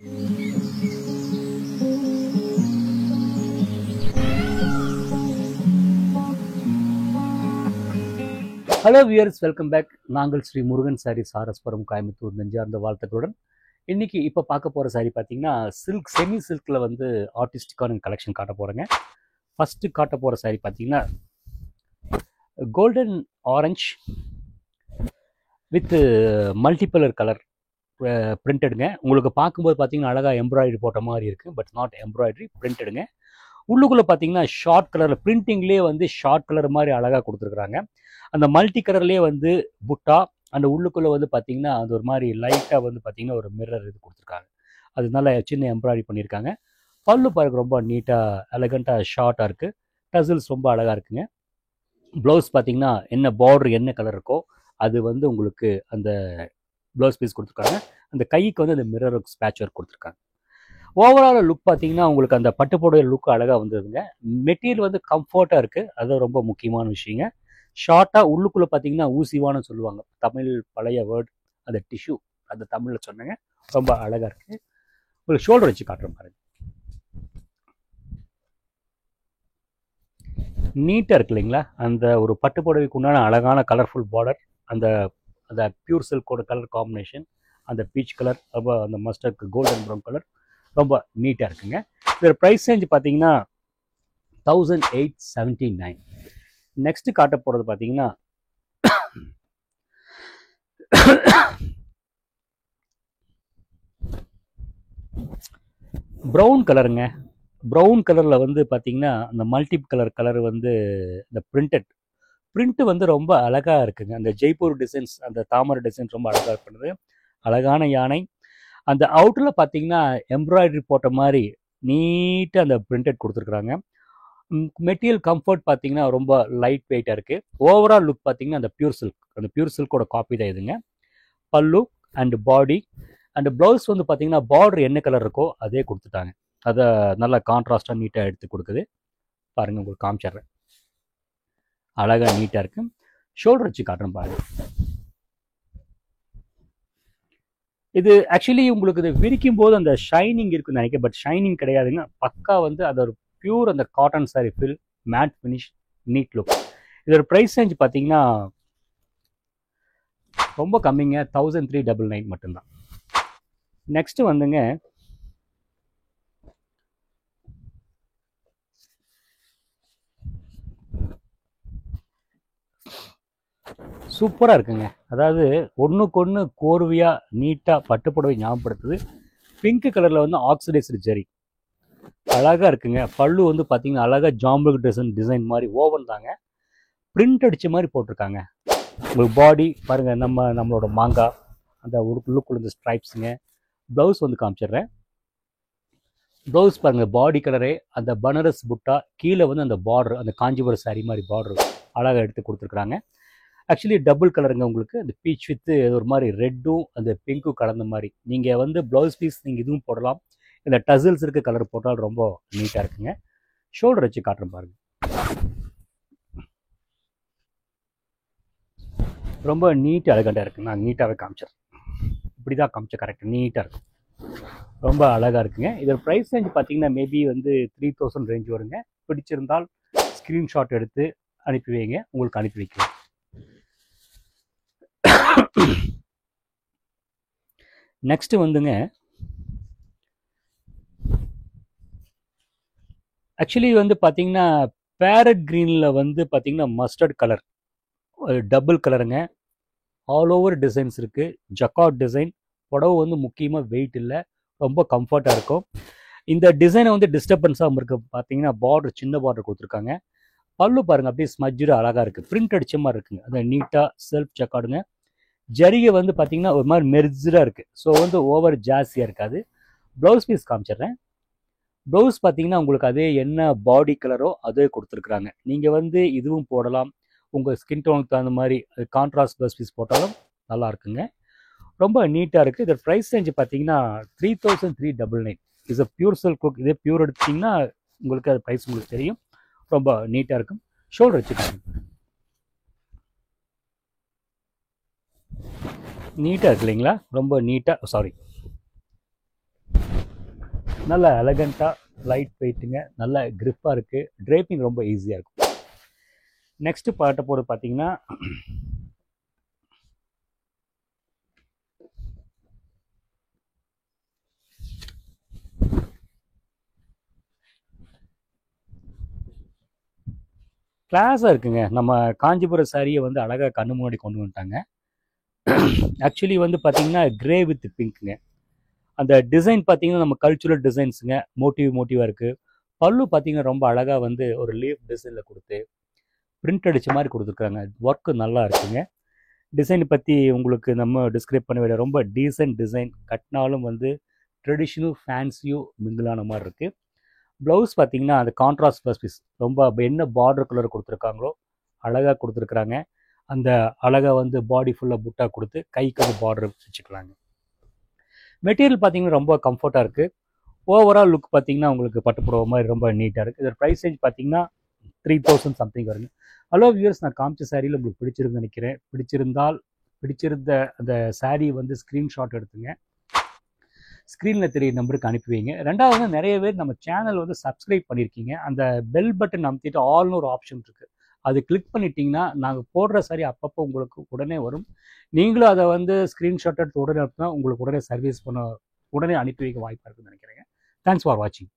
Hello viewers, welcome back. நாங்கள் ஸ்ரீ முருகன் சாரீஸ் ஆர்எஸ்புரம் கோயம்புத்தூர் நெஞ்சார்ந்த வாழ்த்துக்களுடன் இன்னைக்கு இப்போ பார்க்க போகிற சாரீ பார்த்தீங்கன்னா சில்க், செமி சில்கில் வந்து ஆர்டிஸ்டிக்கான கலெக்ஷன் காட்ட போகிறேங்க. ஃபஸ்ட்டு காட்ட போகிற சாரீ பார்த்தீங்கன்னா golden orange with multicolour colour பிரிண்டடுங்க. உங்களுக்கு பார்க்கும்போது பார்த்தீங்கன்னா அழகாக எம்ப்ராய்டரி போட்ட மாதிரி இருக்குது, பட் நாட் எம்ப்ராய்டரி, பிரிண்டடுங்க. உள்ளுக்குள்ளே பார்த்தீங்கன்னா ஷார்ட் கலரில் பிரிண்டிங்லேயே வந்து ஷார்ட் கலர் மாதிரி அழகாக கொடுத்துருக்குறாங்க. அந்த மல்டி கலர்லேயே வந்து புட்டா, அந்த உள்ளுக்குள்ளே வந்து பார்த்தீங்கன்னா அது ஒரு மாதிரி லைட்டாக வந்து பார்த்தீங்கன்னா ஒரு மிரர் இது கொடுத்துருக்காங்க. அதனால சின்ன எம்ப்ராய்டரி பண்ணியிருக்காங்க. பல்லு பாருங்க ரொம்ப நீட்டாக எலகண்ட்டாக ஷார்ட்டாக இருக்குது. டசில்ஸ் ரொம்ப அழகாக இருக்குங்க. ப்ளவுஸ் பார்த்தீங்கன்னா என்ன பார்டர் என்ன கலர் இருக்கோ அது வந்து உங்களுக்கு அந்த ப்ளவுஸ் பீஸ் கொடுத்துருக்காங்க. அந்த கைக்கு வந்து அந்த மிரர் ஸ்பேட்ச் ஒர்க் கொடுத்துருக்காங்க. ஓவரால் லுக் பார்த்தீங்கன்னா உங்களுக்கு அந்த பட்டுப்புடைய லுக் அழகாக வந்துடுதுங்க. மெட்டீரியல் வந்து கம்ஃபர்ட்டாக இருக்குது, அது ரொம்ப முக்கியமான விஷயங்க. ஷார்ட்டாக உள்ளுக்குள்ளே பார்த்தீங்கன்னா ஊசிவான்னு சொல்லுவாங்க, தமிழ் பழைய வேர்ட், அந்த டிஷ்யூ, அந்த தமிழில் சொன்னேங்க. ரொம்ப அழகாக இருக்குது. உங்களுக்கு ஷோல்டர் வச்சு காட்டுறேன் பாருங்க. நீட்டாக இருக்கு இல்லைங்களா? அந்த ஒரு பட்டு புடவைக்கு உண்டான அழகான கலர்ஃபுல் பார்டர், அந்த அந்த பியூர் சில்கோட கலர் காம்பினேஷன், அந்த பீச் கலர், ரொம்ப அந்த மஸ்டர்ட் கோல்டன் ப்ரௌன் கலர், ரொம்ப நீட்டாக இருக்குங்க. இதோட ப்ரைஸ் ரேஞ்ச் பார்த்தீங்கன்னா 1879. நெக்ஸ்ட் காட்ட போகிறது பார்த்தீங்கன்னா ப்ரௌன் கலருங்க. ப்ரௌன் கலரில் வந்து பார்த்தீங்கன்னா அந்த மல்டி கலர் வந்து இந்த பிரிண்ட் வந்து ரொம்ப அழகாக இருக்குங்க. அந்த ஜெய்ப்பூர் டிசைன்ஸ், அந்த தாமரை டிசைன்ஸ் ரொம்ப அழகாக பண்ணுது. அழகான யானை. அந்த அவுட்டரில் பார்த்தீங்கன்னா எம்ப்ராய்டரி போட்ட மாதிரி நீட்டாக அந்த பிரிண்டட் கொடுத்துருக்குறாங்க. மெட்டீரியல் கம்ஃபர்ட் பார்த்தீங்கன்னா ரொம்ப லைட் வெயிட்டாக இருக்குது. ஓவரால் லுக் பார்த்தீங்கன்னா அந்த பியூர் சில்கோட காப்பி தான் இதுங்க. பல்லு அண்ட் பாடி அண்ட் ப்ளவுஸ் வந்து பார்த்தீங்கன்னா பார்டர் என்ன கலர் இருக்கோ அதே கொடுத்துட்டாங்க. அதை நல்லா கான்ட்ராஸ்டாக நீட்டாக எடுத்து கொடுக்குது பாருங்கள். உங்களுக்கு காமிச்சிட்றேன், அழகாக நீட்டாக இருக்குது. ஷோல்டர் வச்சு காட்டுறேன் பாருங்கள். இது ஆக்சுவலி உங்களுக்கு இது விரிக்கும் போது அந்த ஷைனிங் இருக்குன்னு நினைக்கிறேன், பட் ஷைனிங் கிடையாதுங்க. பக்கா வந்து அது ஒரு பியூர் அந்த cotton sorry fill, matte finish, NEET look. இதோட ப்ரைஸ் ரேஞ்ச் பார்த்தீங்கன்னா ரொம்ப கம்மிங்க, 1399 மட்டும்தான். நெக்ஸ்ட் வந்துங்க சூப்பராக இருக்குங்க. அதாவது ஒன்றுக்கு ஒன்று கோர்வையாக நீட்டாக பட்டுப்புடவை ஞாபகப்படுத்துது. பிங்க் கலரில் வந்து ஆக்சிடைஸ்டு ஜெரி அழகாக இருக்குங்க. பல்லு வந்து பார்த்தீங்கன்னா அழகாக ஜாம்புக் டிசைன் மாதிரி ஓவன் தாங்க, பிரிண்ட் அடித்த மாதிரி போட்டிருக்காங்க. உங்களுக்கு பாடி பாருங்கள், நம்மளோட மாங்காய் அந்த உள்ளுக்குள்ள இந்த ஸ்ட்ரைப்ஸுங்க. ப்ளவுஸ் வந்து காமிச்சிடுறேன். ப்ளவுஸ் பாருங்கள், பாடி கலரே அந்த பனாரஸ் புட்டா, கீழே வந்து அந்த பார்டர், அந்த காஞ்சிபுரம் சாரி மாதிரி பார்டர் அழகாக எடுத்து கொடுத்துருக்குறாங்க. ஆக்சுவலி டபுள் கலருங்க. உங்களுக்கு அந்த பீச் வித்து ஒரு மாதிரி ரெட்டும் அந்த பிங்க்கும் கலந்த மாதிரி. நீங்கள் வந்து ப்ளவுஸ் பீஸ் நீங்கள் இதுவும் போடலாம், இந்த டசில்ஸ் இருக்க கலர் போட்டால் ரொம்ப நீட்டாக இருக்குங்க. ஷோல்டர் வச்சு காட்டுறேன் பாருங்க. ரொம்ப நீட்டாக எலகண்டாக இருக்குது. நான் நீட்டாகவே காமிச்சிடறேன். இப்படி தான் காமிச்ச கரெக்ட், நீட்டாக இருக்கும், ரொம்ப அழகாக இருக்குங்க. இதோட ப்ரைஸ் ரேஞ்ச் பார்த்தீங்கன்னா மேபி வந்து 3000 ரேஞ்ச் வருங்க. பிடிச்சிருந்தால் ஸ்க்ரீன்ஷாட் எடுத்து அனுப்பி வைங்க, உங்களுக்கு அனுப்பி வைக்கலாம். நெக்ஸ்ட் வந்துங்க ஆக்சுவலி வந்து பார்த்தீங்கன்னா பேரட் க்ரீனில் வந்து பார்த்தீங்கன்னா மஸ்டர்ட் கலர், டபுள் கலருங்க. ஆல் ஓவர் டிசைன்ஸ் இருக்குது, ஜக்கார்ட் டிசைன். புடவை வந்து முக்கியமாக வெயிட் இல்லை, ரொம்ப கம்ஃபர்ட்டாக இருக்கும். இந்த டிசைனை வந்து டிஸ்டர்பன்ஸாக இருக்கு. பார்த்தீங்கன்னா பார்டர் சின்ன பார்டர் கொடுத்துருக்காங்க. பல்லு பாருங்கள், அப்படியே ஸ்மஜ்டு அழகாக இருக்குது, பிரிண்ட் அடிச்ச மாதிரி இருக்குங்க. அது நீட்டாக செல்ஃப் ஜக்கார்டுங்க. ஜரிகை வந்து பார்த்தீங்கன்னா ஒரு மாதிரி மெர்ஜாக இருக்குது, ஸோ வந்து ஓவர் ஜாஸ்தியாக இருக்காது. ப்ளவுஸ் பீஸ் காமிச்சிடுறேன். ப்ளவுஸ் பார்த்தீங்கன்னா உங்களுக்கு அதே என்ன பாடி கலரோ அதே கொடுத்துருக்குறாங்க. நீங்கள் வந்து இதுவும் போடலாம், உங்கள் ஸ்கின் டோனுக்கு தகுந்த மாதிரி கான்ட்ராஸ்ட் ப்ளவுஸ் பீஸ் போட்டாலும் நல்லா இருக்குங்க. ரொம்ப நீட்டாக இருக்குது. இதோட ப்ரைஸ் ரேஞ்சு பார்த்தீங்கன்னா 3399. Is a pure silk look. இதே பியூர் எடுத்திங்கன்னா உங்களுக்கு அது ப்ரைஸ் உங்களுக்கு தெரியும். ரொம்ப நீட்டாக இருக்கும். ஷோல்டர் வச்சுக்கோங்க, நீட்டாக இருக்கு இல்லைங்களா? ரொம்ப நீட்டாக, சாரி, நல்ல எலகண்ட்டாக லைட் வெயிட்டுங்க, நல்ல கிரிப்பாக இருக்குது, ட்ரேப்பிங் ரொம்ப ஈஸியாக இருக்கும். நெக்ஸ்ட்டு பார்ட்ட போது பார்த்தீங்கன்னா கிளாஸாக இருக்குங்க. நம்ம காஞ்சிபுரம் சாரியை வந்து அழகாக கண்ணு முன்னாடி கொண்டு வந்துட்டாங்க. ஆக்சுவலி வந்து பார்த்தீங்கன்னா கிரே வித் பிங்க்குங்க. அந்த டிசைன் பார்த்தீங்கன்னா நம்ம கல்ச்சுரல் டிசைன்ஸுங்க, மோட்டிவாக இருக்குது. பல்லு பார்த்தீங்கன்னா ரொம்ப அழகாக வந்து ஒரு லீஃப் டிசைனில் கொடுத்து பிரிண்ட் அடித்த மாதிரி கொடுத்துருக்காங்க. ஒர்க்கு நல்லா இருக்குங்க. டிசைனை பற்றி உங்களுக்கு நம்ம டிஸ்கிரைப் பண்ண வேண்டிய ரொம்ப டீசென்ட் டிசைன். கட்டினாலும் வந்து ட்ரெடிஷ்னல் ஃபேன்சியும் மிங்கிளான மாதிரி இருக்குது. ப்ளவுஸ் பார்த்தீங்கன்னா அந்த கான்ட்ராஸ்ட் ப்ளஸ் பீஸ் ரொம்ப என்ன பார்டர் கலர் கொடுத்துருக்காங்களோ அழகாக கொடுத்துருக்குறாங்க. அந்த அழகாக வந்து பாடி ஃபுல்லாக புட்டா கொடுத்து கைக்கு வந்து பார்டர் வச்சுக்கலாங்க. மெட்டீரியல் பார்த்தீங்கன்னா ரொம்ப கம்ஃபர்ட்டாக இருக்குது. ஓவரால் லுக் பார்த்தீங்கன்னா உங்களுக்கு பட்டுப்புடவை மாதிரி ரொம்ப நீட்டாக இருக்குது. இதோட ப்ரைஸ் ரேஞ்ச் பார்த்தீங்கன்னா 3000 சம்திங் வருங்க. ஹலோ வியூவர்ஸ், நான் காமிச்ச சாரியில் உங்களுக்கு பிடிச்சிருக்குன்னு நினைக்கிறேன். பிடிச்சிருந்த அந்த சாரீ வந்து ஸ்க்ரீன்ஷாட் எடுத்துங்க, ஸ்க்ரீனில் தெரிய நம்பருக்கு அனுப்பி வைங்க. ரெண்டாவது நிறைய பேர் நம்ம சேனல் வந்து சப்ஸ்கிரைப் பண்ணியிருக்கீங்க. அந்த பெல் பட்டன் அமுத்திட்டு ஆல்னு ஒரு ஆப்ஷன் இருக்குது, அது கிளிக் பண்ணிட்டீங்கன்னா நாங்கள் போடுற சாரி அப்பப்போ உங்களுக்கு உடனே வரும். நீங்களும் அதை வந்து ஸ்க்ரீன்ஷாட் எடுத்து உடனே அனுப்புனா உங்களுக்கு உடனே சர்வீஸ் பண்ண உடனே அனுப்பி வைக்க வாய்ப்பாக இருக்குன்னு நினைக்கிறேங்க. தேங்க்ஸ் ஃபார் வாட்சிங்.